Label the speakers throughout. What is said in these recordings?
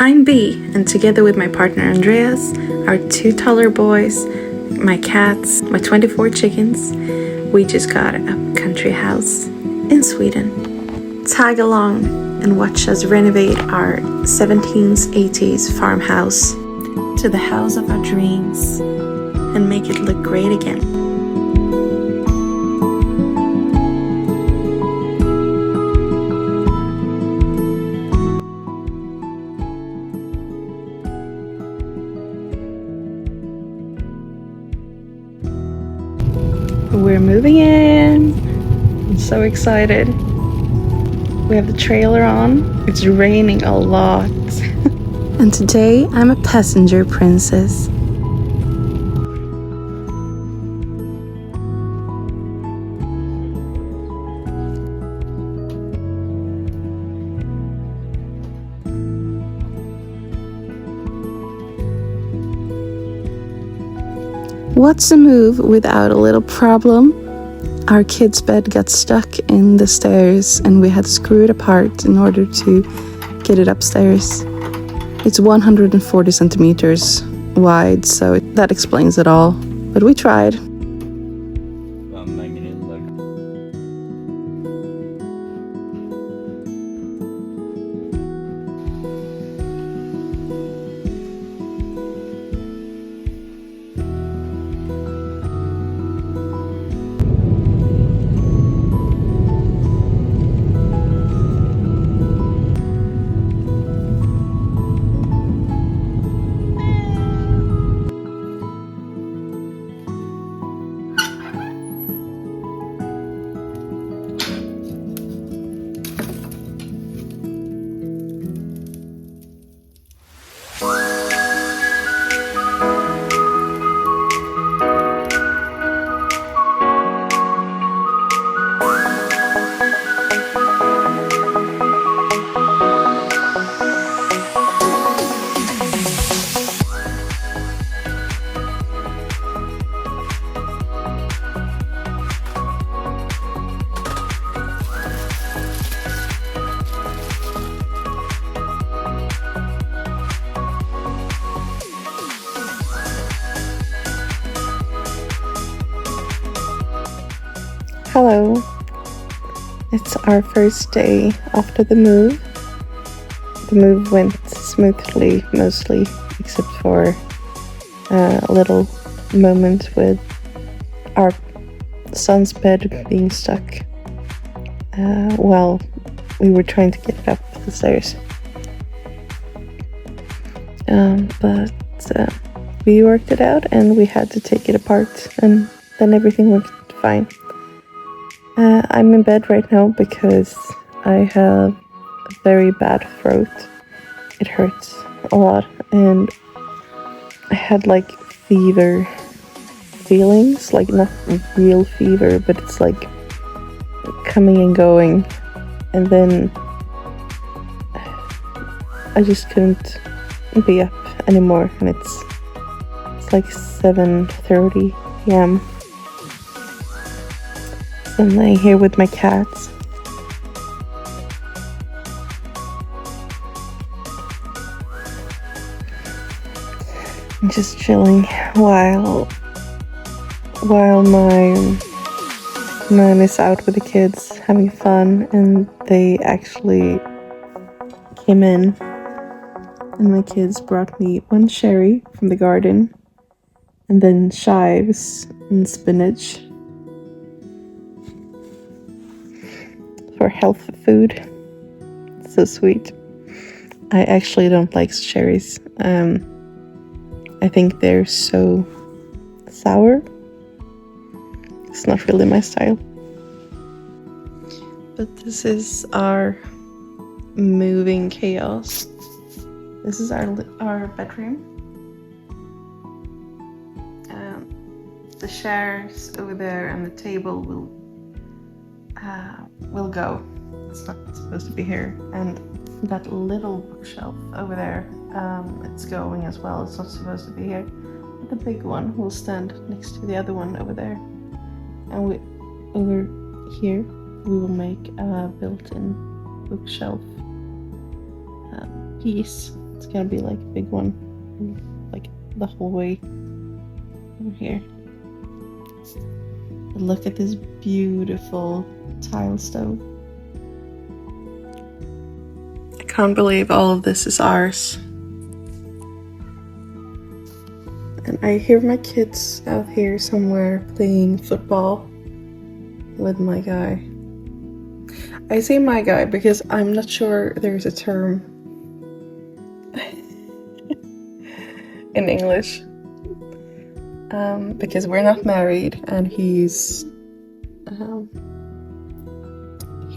Speaker 1: I'm Bea, and together with my partner Andreas, our 2 toddler boys, my cats, my 24 chickens, we just got a country house in Sweden. Tag along and watch us renovate our 17th, 80s farmhouse to the house of our dreams and make it look great again. We're moving in. I'm so excited. We have the trailer on. It's raining a lot. And today I'm a passenger princess. What's a move without a little problem? Our kid's bed got stuck in the stairs and we had to screw it apart in order to get it upstairs. It's 140 centimeters wide, so that explains it all. But we tried. Hello. It's our first day after the move. The move went smoothly, mostly, except for a little moment with our son's bed being stuck while we were trying to get it up the stairs. But we worked it out and we had to take it apart, and then everything worked fine. I'm in bed right now because I have a very bad throat. It hurts a lot and I had like fever feelings, like not real fever, but it's like coming and going, and then I just couldn't be up anymore, and it's like 7:30 p.m. I'm laying here with my cats. I'm just chilling while my man is out with the kids having fun, and they actually came in and my kids brought me 1 cherry from the garden and then chives and spinach for health food. So sweet. I actually don't like cherries. I think they're so sour. It's not really my style. But this is our moving chaos. This is our bedroom. The chairs over there and the table will go. It's not supposed to be here. And that little bookshelf over there, it's going as well. It's not supposed to be here. But the big one will stand next to the other one over there. And over here we will make a built-in bookshelf piece It's gonna be like a big one, like the whole way over here. But look at this beautiful tile stove. I can't believe all of this is ours. And I hear my kids out here somewhere playing football with my guy. I say my guy because I'm not sure there's a term in English. Because we're not married, and he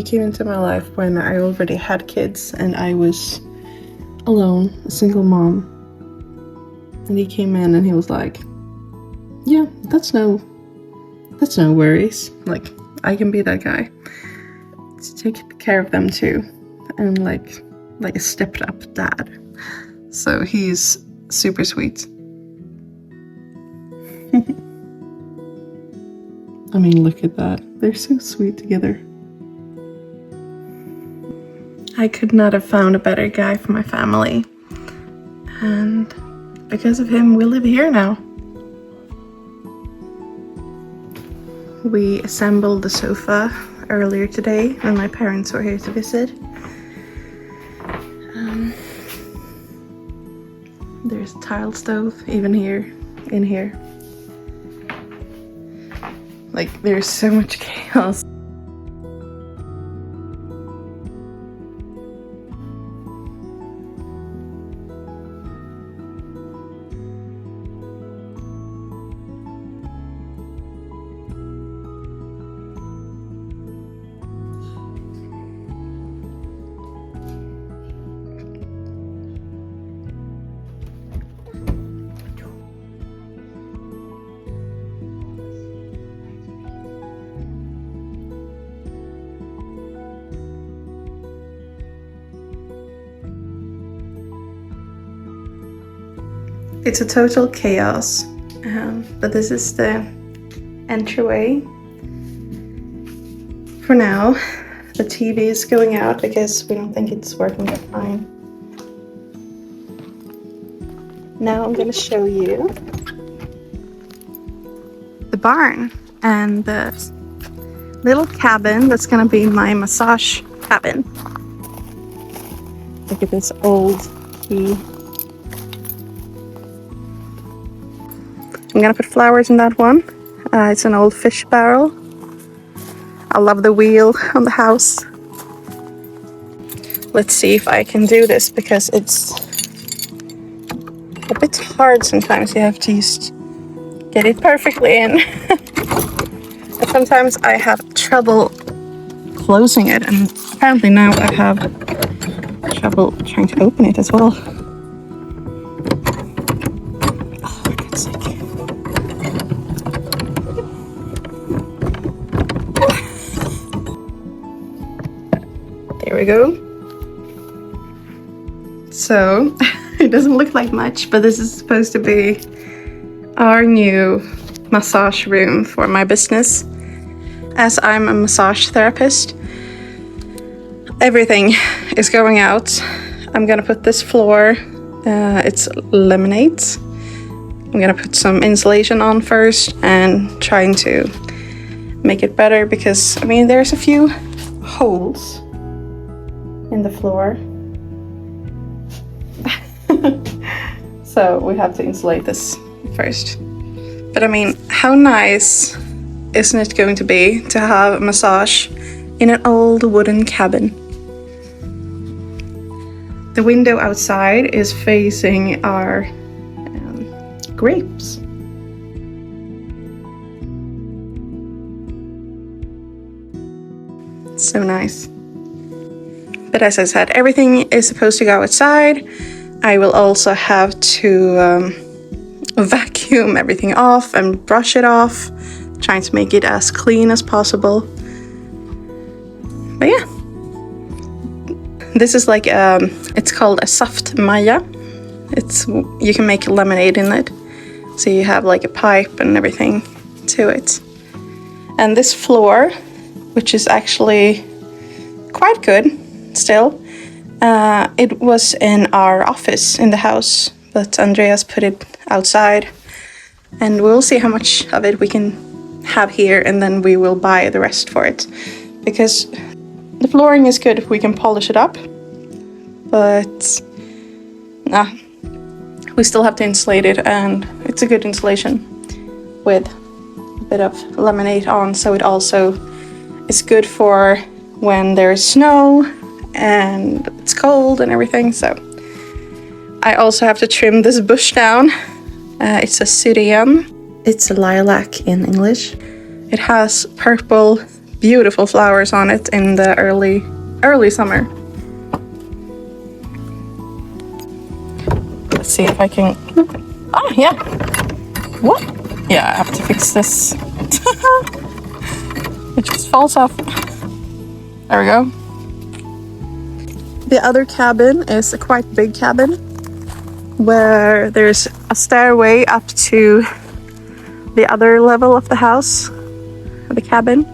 Speaker 1: came into my life when I already had kids and I was alone, a single mom. And he came in and he was like, yeah, that's no worries. Like, I can be that guy to take care of them too. And like a stepped up dad. So he's super sweet. I mean, look at that. They're so sweet together. I could not have found a better guy for my family. And because of him, we live here now. We assembled the sofa earlier today when my parents were here to visit. There's a tile stove even in here. Like, there's so much chaos. It's a total chaos, but this is the entryway. For now, the TV is going out because we don't think it's working that fine. Now I'm going to show you the barn and the little cabin that's going to be my massage cabin. Look at this old key. I'm gonna put flowers in that one. It's an old fish barrel. I love the wheel on the house. Let's see if I can do this because it's a bit hard sometimes. You have to just get it perfectly in. But sometimes I have trouble closing it, and apparently now I have trouble trying to open it as well. Oh, for God's sake. There we go. So, it doesn't look like much, but this is supposed to be our new massage room for my business. As I'm a massage therapist, everything is going out. I'm gonna put this floor, it's laminate. I'm gonna put some insulation on first and trying to make it better because, I mean, there's a few holes in the floor. So we have to insulate this first. But I mean, how nice isn't it going to be to have a massage in an old wooden cabin? The window outside is facing our grapes. So nice. But as I said, everything is supposed to go outside. I will also have to vacuum everything off and brush it off, trying to make it as clean as possible. But yeah, this is like it's called a soft maya. You can make lemonade in it, so you have like a pipe and everything to it. And this floor, which is actually quite good still,
Speaker 2: It was in our office in the house, but Andreas put it outside, and we'll see how much of it we can have here, and then we will buy the rest for it, because the flooring is good if we can polish it up, but we still have to insulate it, and it's a good insulation with a bit of laminate on, so it also is good for when there's snow and it's cold and everything. So I also have to trim this bush down. It's a syrian. It's a lilac in English. It has purple, beautiful flowers on it in the early summer. Let's see if I can... Ah, yeah. What? Yeah, I have to fix this. It just falls off. There we go. The other cabin is a quite big cabin where there's a stairway up to the other level of the house, the cabin.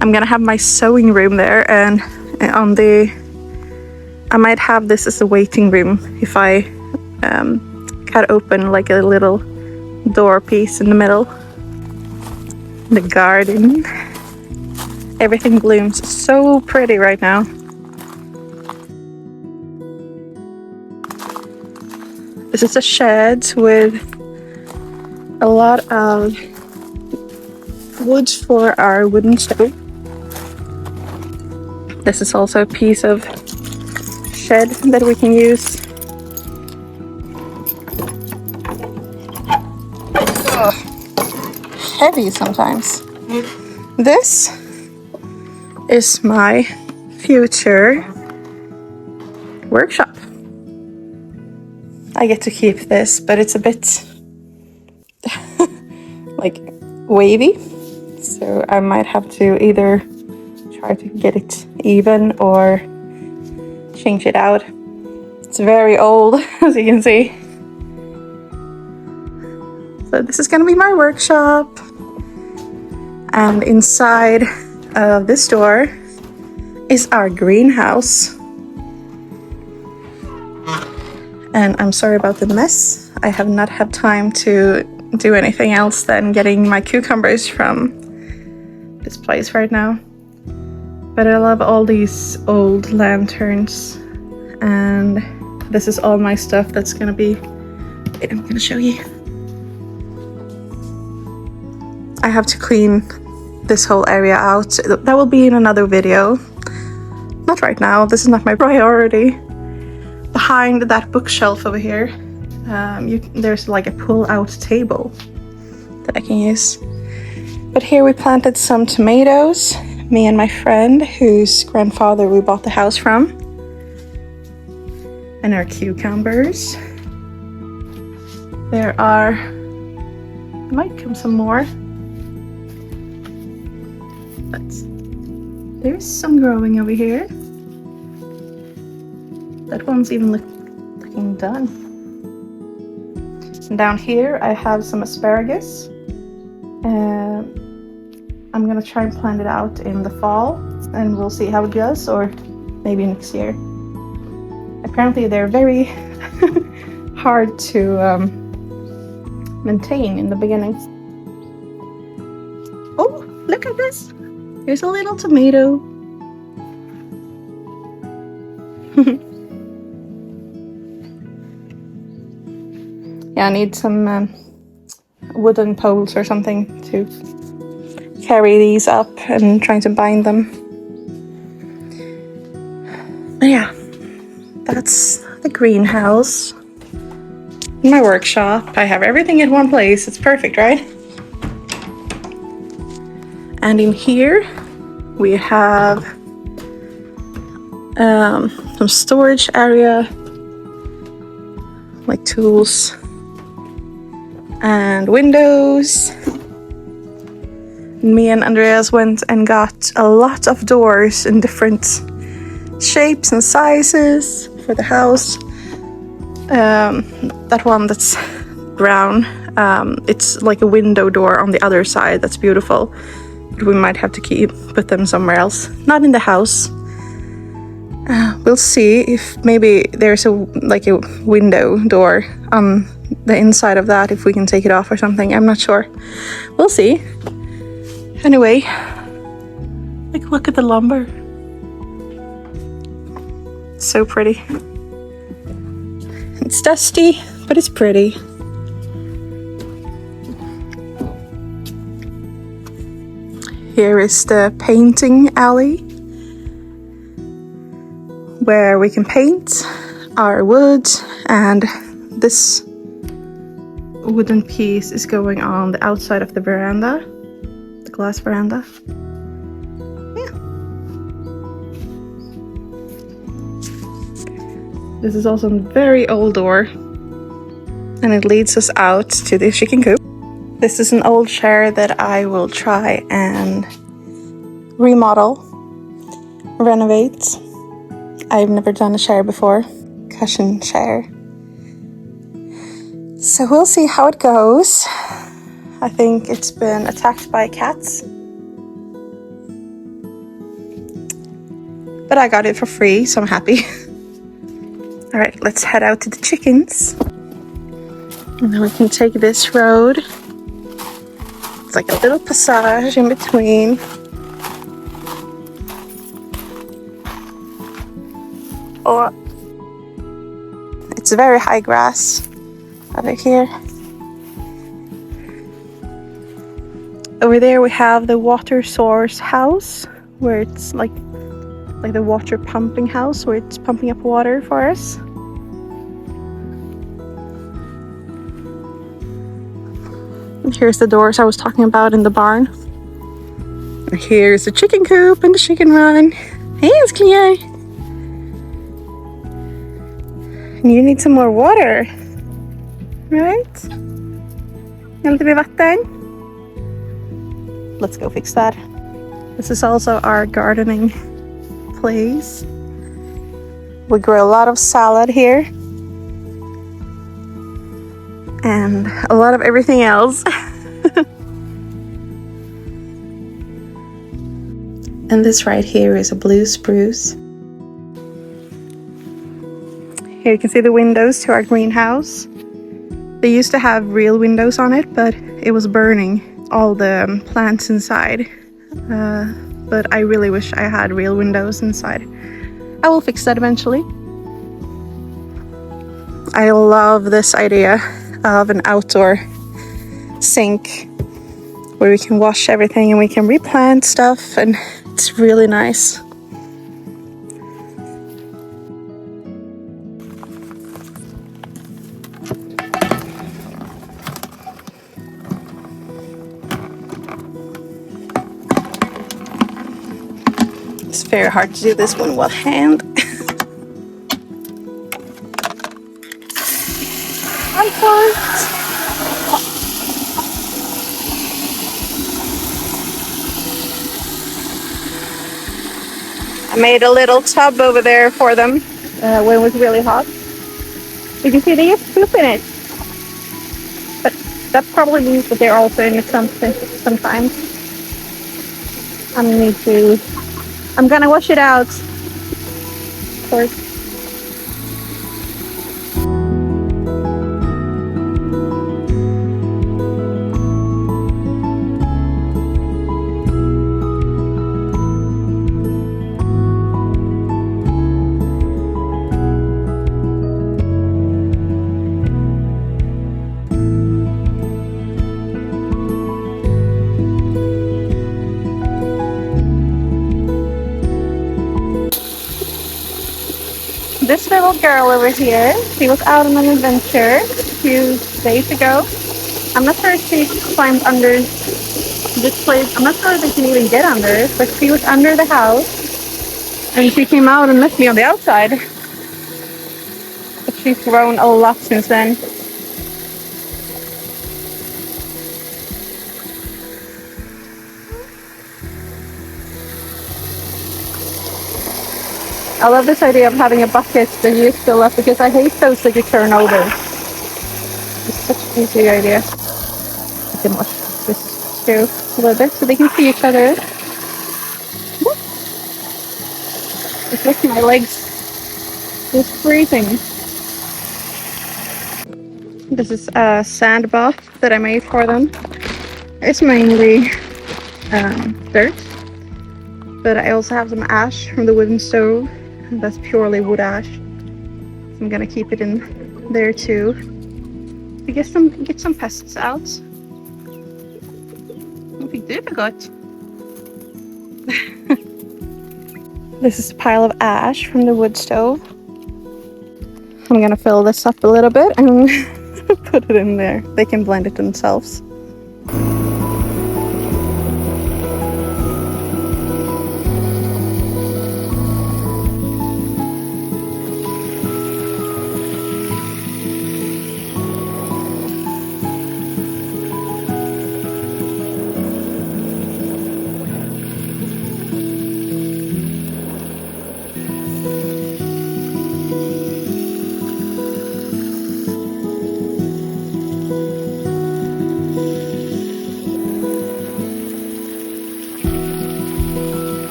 Speaker 2: I'm gonna have my sewing room there, and I might have this as a waiting room if I cut open like a little door piece in the middle. The garden. Everything blooms so pretty right now. This is a shed with a lot of wood for our wooden stove. This is also a piece of shed that we can use. Ugh. Heavy sometimes. This is my future workshop. I get to keep this, but it's a bit like wavy, so I might have to either try to get it even or change it out. It's very old, as you can see. So this is gonna be my workshop, and inside of this door is our greenhouse. And I'm sorry about the mess. I have not had time to do anything else than getting my cucumbers from this place right now. But I love all these old lanterns, and this is all my stuff that's gonna be... Wait, I'm gonna show you. I have to clean this whole area out. That will be in another video. Not right now, this is not my priority. Behind that bookshelf over here, there's like a pull-out table that I can use. But here we planted some tomatoes, me and my friend, whose grandfather we bought the house from. And our cucumbers. There might come some more. But there's some growing over here. That one's even looking done. And down here I have some asparagus. I'm gonna try and plant it out in the fall, and we'll see how it goes, or maybe next year. Apparently they're very hard to maintain in the beginning. Oh, look at this! Here's a little tomato. Yeah, I need some wooden poles or something to carry these up and trying to bind them. But yeah, that's the greenhouse. My workshop. I have everything in one place. It's perfect, right? And in here we have some storage area, like tools and windows. Me and Andreas went and got a lot of doors in different shapes and sizes for the house. That one that's brown, it's like a window door on the other side. That's beautiful. But we might have to put them somewhere else, not in the house. We'll see if maybe there's a window door on the inside of that, if we can take it off or something. I'm not sure. We'll see. Anyway, look at the lumber. So pretty. It's dusty, but it's pretty. Here is the painting alley, where we can paint our wood, and this wooden piece is going on the outside of the veranda, the glass veranda. Yeah. This is also a very old door, and it leads us out to the chicken coop. This is an old chair that I will try and remodel, renovate. I've never done a chair before, cushion chair. So we'll see how it goes. I think it's been attacked by cats. But I got it for free, so I'm happy. All right, let's head out to the chickens. And then we can take this road. It's like a little passage in between. Oh, it's very high grass over here. Over there we have the water source house, where it's like the water pumping house, where it's pumping up water for us. And here's the doors I was talking about in the barn. And here's the chicken coop and the chicken run. Hey, älsklingar! You need some more water, right? Lite mer vatten. Let's go fix that. This is also our gardening place. We grow a lot of salad here. And a lot of everything else. And this right here is a blue spruce. Here you can see the windows to our greenhouse. They used to have real windows on it, but it was burning all the plants inside. But I really wish I had real windows inside. I will fix that eventually. I love this idea of an outdoor sink where we can wash everything and we can replant stuff, and it's really nice. It's very hard to do this one with hand. I made a little tub over there for them when it was really hot. You can see they just poop in it. But that probably means that they're also in it sometimes. I'm gonna wash it out. Of course. This little girl over here, she was out on an adventure a few days ago. I'm not sure if she climbed under this place. I'm not sure if they can even get under it, but she was under the house and she came out and met me on the outside. But she's grown a lot since then. I love this idea of having a bucket that you fill up, because I hate those that you turn over. It's such an easy idea. I can wash this too a little bit so they can see each other. It's making my legs just freezing. This is a sand bath that I made for them. It's mainly dirt, but I also have some ash from the wooden stove. That's purely wood ash. So I'm gonna keep it in there too to get some pests out. Inte difficult. This is a pile of ash from the wood stove. I'm gonna fill this up a little bit and put it in there. They can blend it themselves.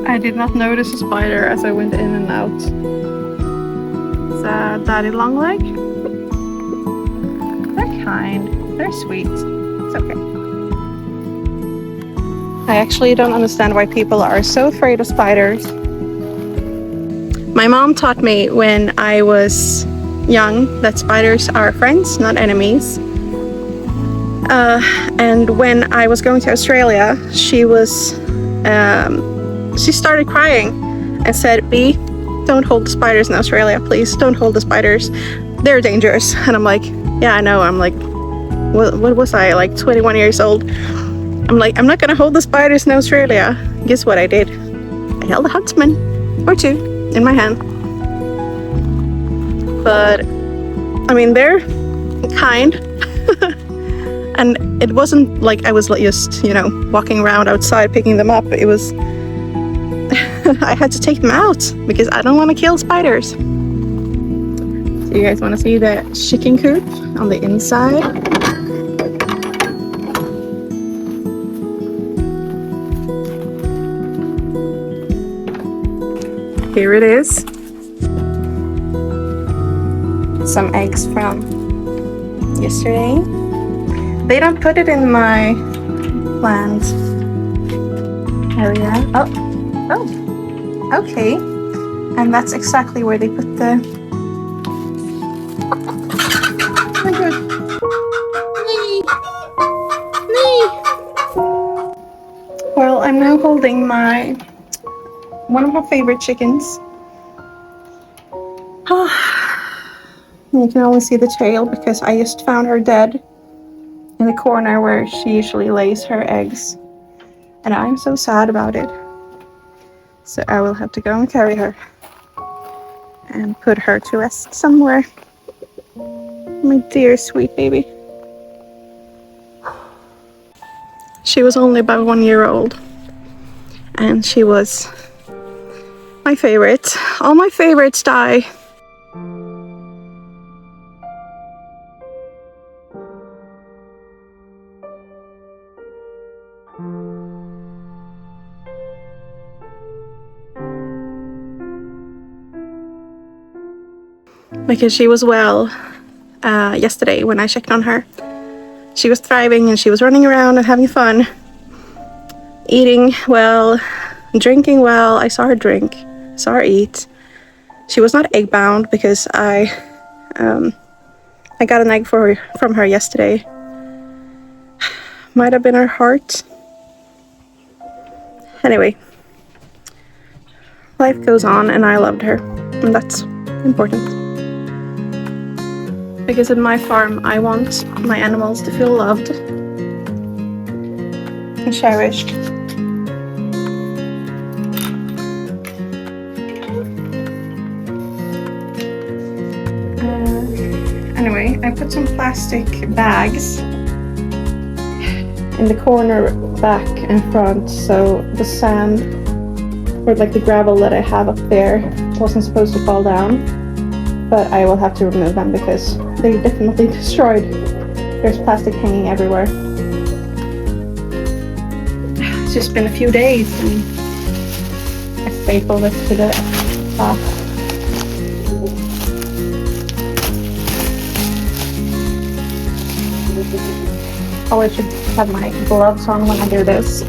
Speaker 2: I did not notice a spider as I went in and out. It's a daddy longleg. They're kind, they're sweet. It's okay. I actually don't understand why people are so afraid of spiders. My mom taught me when I was young that spiders are friends, not enemies. And when I was going to Australia, she started crying and said, "B, don't hold the spiders in Australia, please. Don't hold the spiders. They're dangerous." And I'm like, yeah, I know. I'm like, what was I, like 21 years old? I'm like, I'm not gonna hold the spiders in Australia. Guess what I did? I held a huntsman or two in my hand. But I mean, they're kind. And it wasn't like I was just, walking around outside picking them up. It was I had to take them out because I don't want to kill spiders. So you guys want to see the chicken coop on the inside? Here it is. Some eggs from yesterday. They don't put it in my plant area. Oh, okay. And that's exactly where they put the... Oh my god. Nee. Well, I'm now holding one of my favorite chickens. You can only see the tail because I just found her dead in the corner where she usually lays her eggs. And I'm so sad about it. So I will have to go and carry her and put her to rest somewhere. My dear sweet baby. She was only about 1 year old. And she was my favorite. All my favorites die. Because she was well yesterday when I checked on her. She was thriving and she was running around and having fun. Eating well, drinking well. I saw her drink, saw her eat. She was not egg bound because I got an egg from her yesterday. Might have been her heart. Anyway, life goes on and I loved her, and that's important. Because at my farm, I want my animals to feel loved and cherished. Anyway, I put some plastic bags in the corner back and front, so the sand or like the gravel that I have up there wasn't supposed to fall down. But I will have to remove them because they definitely destroyed. There's plastic hanging everywhere. It's just been a few days and faithful to the task. Oh, I should have my gloves on when I do this.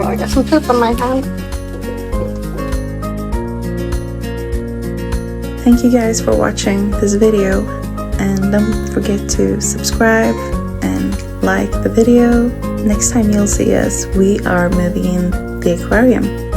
Speaker 2: I got some poop on my hand.
Speaker 3: Thank you guys for watching this video, and don't forget to subscribe and like the video. Next time you'll see us, we are moving in the aquarium.